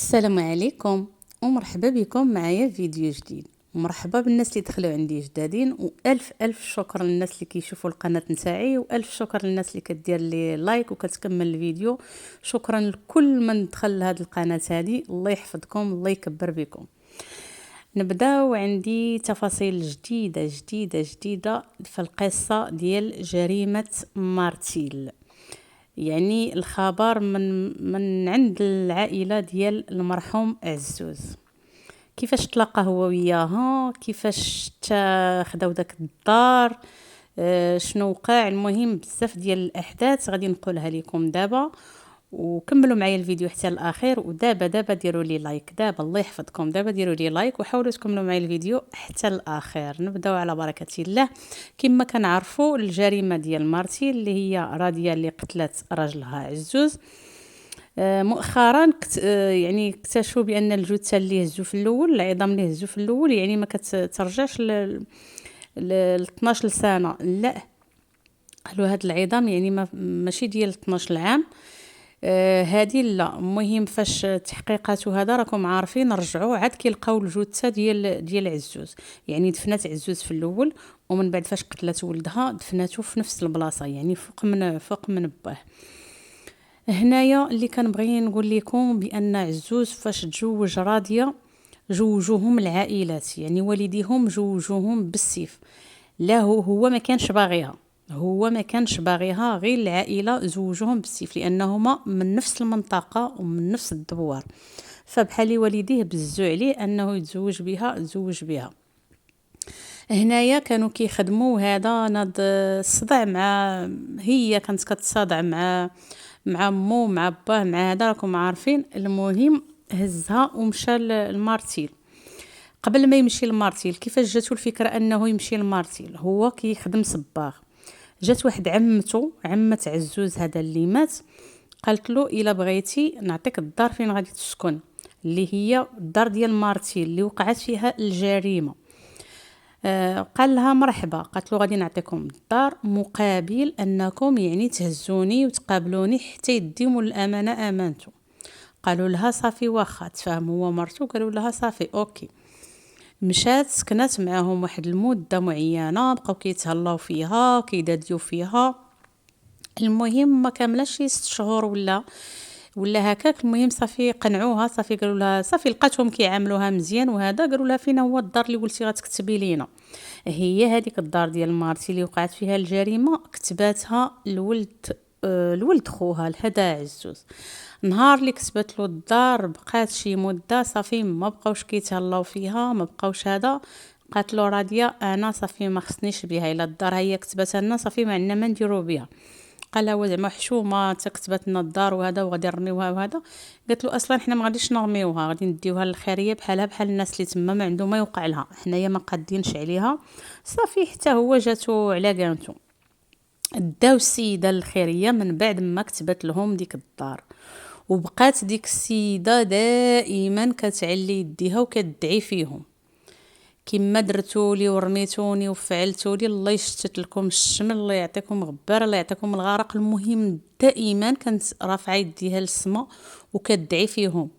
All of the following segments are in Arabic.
السلام عليكم ومرحبا بكم معايا في فيديو جديد. ومرحبا بالناس اللي دخلوا عندي جدادين، والف الف شكر للناس اللي كيشوفوا القناه نتاعي، والف شكر للناس اللي كدير لي لايك وكتكمل الفيديو. شكرا لكل من دخل لهذه القناه هذه، الله يحفظكم الله يكبر بكم. نبداو عندي تفاصيل جديده في القصه ديال جريمه مارتيل، يعني الخبر من عند العائله ديال المرحوم عزوز. كيفاش تلاقى هو وياها، كيفاش خداو داك الدار، شنو وقع. المهم بزاف ديال الاحداث غادي نقولها لكم دابا، وكملوا معايا الفيديو حتى الاخير. ودابا ديروا لي لايك، دابا الله يحفظكم، دابا ديروا لي لايك وحاولوا تكملوا معايا الفيديو حتى الاخير. نبداو على بركه الله. كما كنعرفوا الجريمه ديال مارتي اللي هي راضيه اللي قتلت راجلها عزوز، مؤخرا يعني اكتشفوا بان الجثه اللي هزوا في الاول، العظام اللي هزوا في الاول، يعني ما كترجعش ل 12 سنه، لا قالوا هاد العظام يعني ماشي ديال 12 عام. هذه لا. المهم فاش تحقيقات وهذا راكم عارفين، رجعوا عاد كيلقاو الجثه ديال عزوز، يعني دفنات عزوز في الاول، ومن بعد فاش قتلت ولدها دفناتو في نفس البلاصه، يعني فوق من باه. هنايا اللي كنبغي نقول لكم بان عزوز فاش تزوج راضيه جوجوهم العائلات، يعني والديهم جوجوهم بالسيف. لا هو ما كانش باغيها، غير العائله زوجوهم بالسيف، لانهما من نفس المنطقه ومن نفس الدوار، فبحال والديه بزوا عليه انه يتزوج بها. هنايا كانوا كيخدموا، هذا ناض الصدع مع، هي كانت كتصادع مع مو مع باه مع هذا راكم عارفين. المهم هزها ومشى لمارتيل. قبل ما يمشي لمارتيل، كيفاش جاتو الفكره انه يمشي لمارتيل؟ هو كيخدم صباغ، جات واحد عمة عزوز هذا اللي مات، قالت له الا بغيتي نعطيك الدار فين غادي تسكن، اللي هي الدار ديال مارتيل اللي وقعت فيها الجريمه. قال لها مرحبا، قالت له غادي نعطيكم الدار مقابل انكم يعني تهزوني وتقابلوني حتى يديموا الامانه امانته. قالوا لها صافي، واخا تفاهم هو ومرته، قالوا لها صافي اوكي. مشات سكنت معاهم واحد المده معينه، بقاو كيتهلاو فيها كيداديو فيها. المهم ما كاملاش شي 6 شهور ولا هكاك. المهم صافي قنعوها، صافي قالوا لها صافي، لقاتهم كيعاملوها مزيان وهذا. قالوا لها فين هو الدار اللي قلتي غتكتبي لينا؟ هي هذيك الدار ديال مارتي اللي وقعت فيها الجريمه كتباتها الولد خوها الهدى عزوز. نهار اللي كتبت له الدار بقات شي مده، صافي ما بقاوش كيتهلاو فيها، ما بقاوش هذا. قالت له راضيه انا صافي ما خصنيش بها، الا الدار هي كتبتها لنا صافي ما عندنا ما نديرو بها. قال لها زعما حشومه تكتبت لنا الدار وهذا وغادي نرميوها وهذا. قالت له اصلا حنا ما غاديش نرميوها، غادي نديوها للخيريه بحالها بحال الناس اللي تما ما عنده ما يوقع لها، حنايا ما قادينش عليها. صافي حتى هو جاتو على قامته. داو السيده الخيريه من بعد ما كتبت لهم ديك الدار، وبقات ديك السيده دائما كتعلي يديها وكتدعي فيهم، كما درتولي ورميتوني وفعلتولي، الله يشتت لكم الشمل، الله يعطيكم غبار، الله يعطيكم الغرق. المهم دائما كانت رافعه يديها للسما وكتدعي فيهم،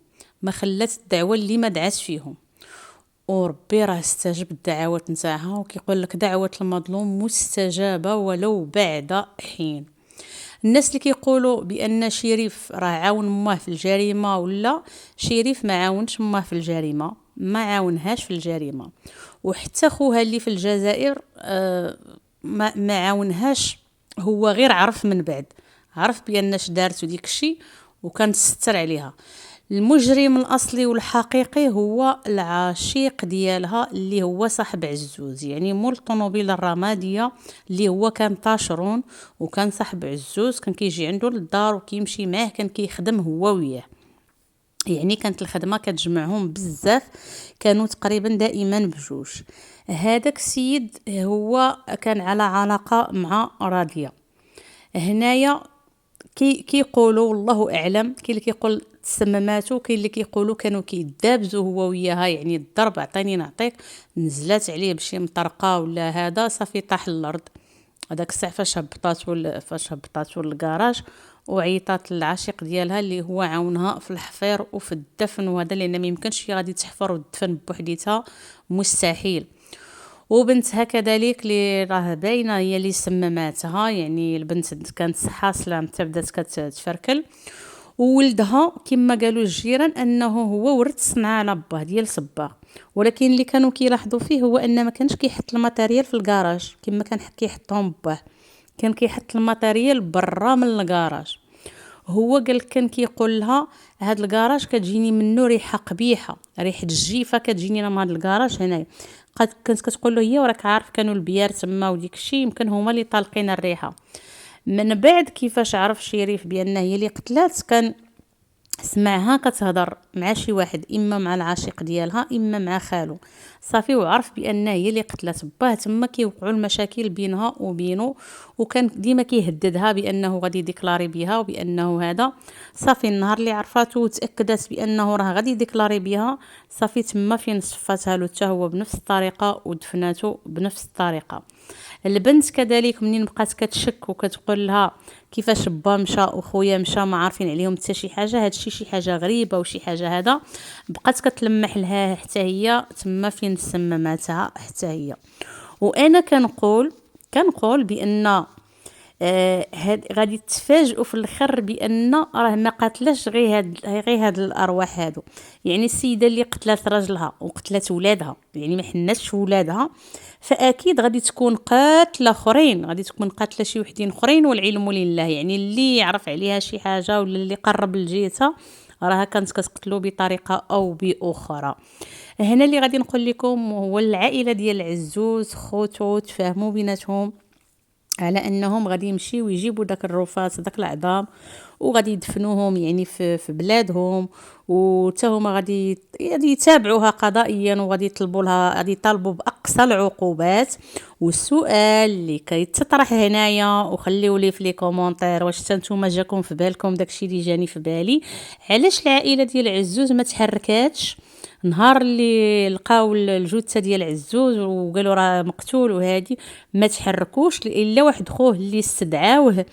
ما خلات الدعوه اللي ما دعات فيهم. وربي راه استجاب الدعوات نتاعها، وكيقول لك دعوه المظلوم مستجابه ولو بعد حين. الناس اللي كيقولوا بان شريف راه عاون ماه في الجريمه، ولا شريف ما عاونش ماه في الجريمه، ما عاونهاش في الجريمه. وحتى خوها اللي في الجزائر ما عاونهاش، هو غير عرف من بعد، عرف بان اش دارت وديك الشيء وكان ستر عليها. المجرم الاصلي والحقيقي هو العشيق ديالها اللي هو صاحب عزوز، يعني مول الطوموبيل الرماديه اللي هو كان طاشرون، وكان صاحب عزوز كان كيجي عنده للدار وكيمشي معاه، كان كيخدم هو وياه، يعني كانت الخدمه كتجمعهم بزاف، كانوا تقريبا دائما بجوج. هذاك السيد هو كان على علاقه مع راضيه. هنايا كيقولوا والله اعلم، كاين اللي كيقول تسمماتو، كاين اللي كيقولوا كانوا كيدابزوا هو وياها، يعني الضرب عطيني نعطيك، نزلات عليه بشي مطرقه ولا هذا، صافي طاح الارض. هذاك الساعه فاش هبطاتو للكراج وعيطات للعشيق ديالها اللي هو عاونها في الحفير وفي الدفن وهذا، لان ما يمكنش غادي تحفر وتدفن بوحديتها، مستحيل. وبنتها كذلك اللي راه باينه هي اللي سمماتها، يعني البنت كانت حاصله متى بدات كتفركل. وولدها كما قالوا الجيران انه هو ورث صنعه على باه ديال صباغ، ولكن اللي كانوا كيلاحظوا فيه هو ان ما كانش كيحط الماتيريال في الكراج كما كان كيحطهم باه، كان كيحط الماتيريال برا من الكراج. هو قال كان كيقول لها هاد الكراج كتجيني منه ريحه قبيحه، ريحه الجيفه كتجيني انا من هاد الكراج هنايا. كانت كتقول له هي وراك عارف كانوا البيار تما وديك الشيء يمكن هما اللي طالقين الريحه. من بعد كيفاش عرف شريف بان هي اللي قتلات، كان سمعها كتهضر مع شي واحد، اما مع العشيق ديالها اما مع خالو، صافي وعرف بان هي اللي قتلت باه. تما كيوقعوا المشاكل بينها وبينه، وكان ديما كيهددها بانه غادي ديكلاري بها وبانه هذا. صافي النهار اللي عرفاتو وتاكدت بانه راه غادي ديكلاري بها، صافي تما فين صفاتها له حتى هو بنفس الطريقه ودفناتو بنفس الطريقه. البنت كذلك منين بقات كتشك وكتقول لها كيفاش با مشى وخويا مشى ما عارفين عليهم حتى شي حاجه، هادشي شي حاجه غريبه وشي حاجه هذا، بقات كتلمح لها حتى هي تما فين سمماتها حتى هي. وانا كنقول بان غادي تفاجئوا في الاخر بان راه ما قاتلاش غير هاد الارواح هادو. يعني السيده اللي قتلت راجلها وقتلت ولادها، يعني ما حناتش ولادها، فاكيد غادي تكون قاتله اخرين، غادي تكون قاتله شي وحدين اخرين والعلم لله. يعني اللي يعرف عليها شي حاجه ولا اللي قرب لجيتها راها كانت كتقتلو بطريقه او باخرى. هنا اللي غادي نقول لكم هو العائله ديال عزوز خوتو تفاهموا بيناتهم على انهم غادي يمشيو ويجيبوا داك الرفات داك العظام وغادي يدفنوهم يعني في بلادهم، وتا هما غادي يتابعوها قضائيا وغادي يطلبوا لها، غادي يطالبوا باقصى العقوبات. والسؤال اللي كيتطرح هنايا وخليوا لي في لي كومونتير، واش نتوما جاكم في بالكم داكشي اللي جاني في بالي؟ علاش العائله ديال عزوز ما تحركاتش نهار اللي لقاو الجثه ديال عزوز وقالوا راه مقتول وهادي؟ ما تحركوش الا واحد خوه اللي استدعاوه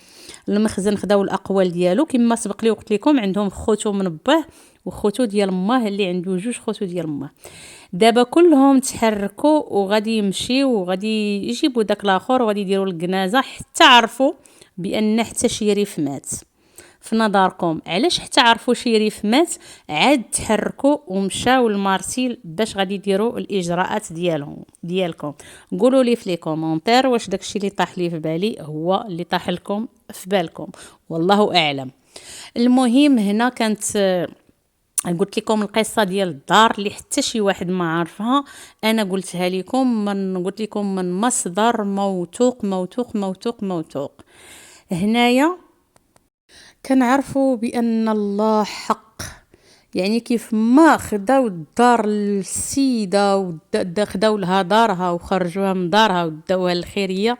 المخزن، خداو الاقوال ديالو كما سبق لي وقلت لكم، عندهم خوتو من باه وخوتو ديال ماه اللي عنده جوج خوتو ديال ماه. دابا كلهم تحركوا وغادي يمشيو وغادي يجيبوا داك الاخر وغادي يديروا الجنازه حتى عرفوا بان حتى شريف مات. في نظركم علاش حتى عرفوا شريف مات عاد تحركوا ومشاو لمارسيل باش غادي يديروا الاجراءات ديالكم؟ قولوا لي في لي كومونتير واش داكشي اللي طاح لي في بالي هو اللي طاح لكم في بالكم، والله اعلم. المهم هنا كانت قلت لكم القصه ديال الدار اللي حتى شي واحد ما عارفها، انا قلتها لكم قلت لكم من مصدر موثوق موثوق موثوق موثوق. هنايا كنعرفوا بان الله حق، يعني كيف ما خداو الدار السيده خداو لها دارها وخرجوها من دارها وداوها الخيريه،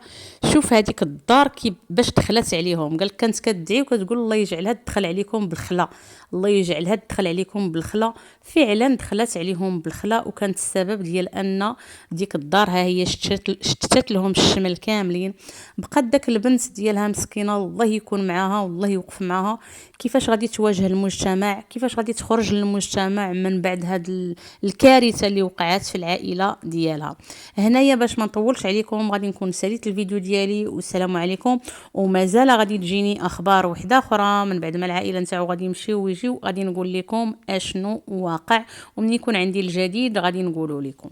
شوف هذيك الدار كي باش دخلت عليهم. قال كانت كتدعي وكتقول الله يجعلها تدخل عليكم بالخلا، الله يجعلها تدخل عليكم بالخلا. فعلا دخلت عليهم بالخلا، وكانت السبب ديال ان ديك الدار ها هي شتت لهم الشمل كاملين. بقات داك البنت ديالها مسكينه الله يكون معاها والله يوقف معاها، كيفاش غادي تواجه المجتمع، كيفاش غادي تخرج للمجتمع من بعد هاد الكارثه اللي وقعت في العائله ديالها. هنايا باش ما نطولش عليكم غادي نكون ساليت الفيديو ديالي، والسلام عليكم. ومازال غادي تجيني اخبار وحده اخرى من بعد ما العائله نتاعو غادي يمشيو ويجيو، غادي نقول لكم اشنو واقع، ومن يكون عندي الجديد غادي نقوله لكم.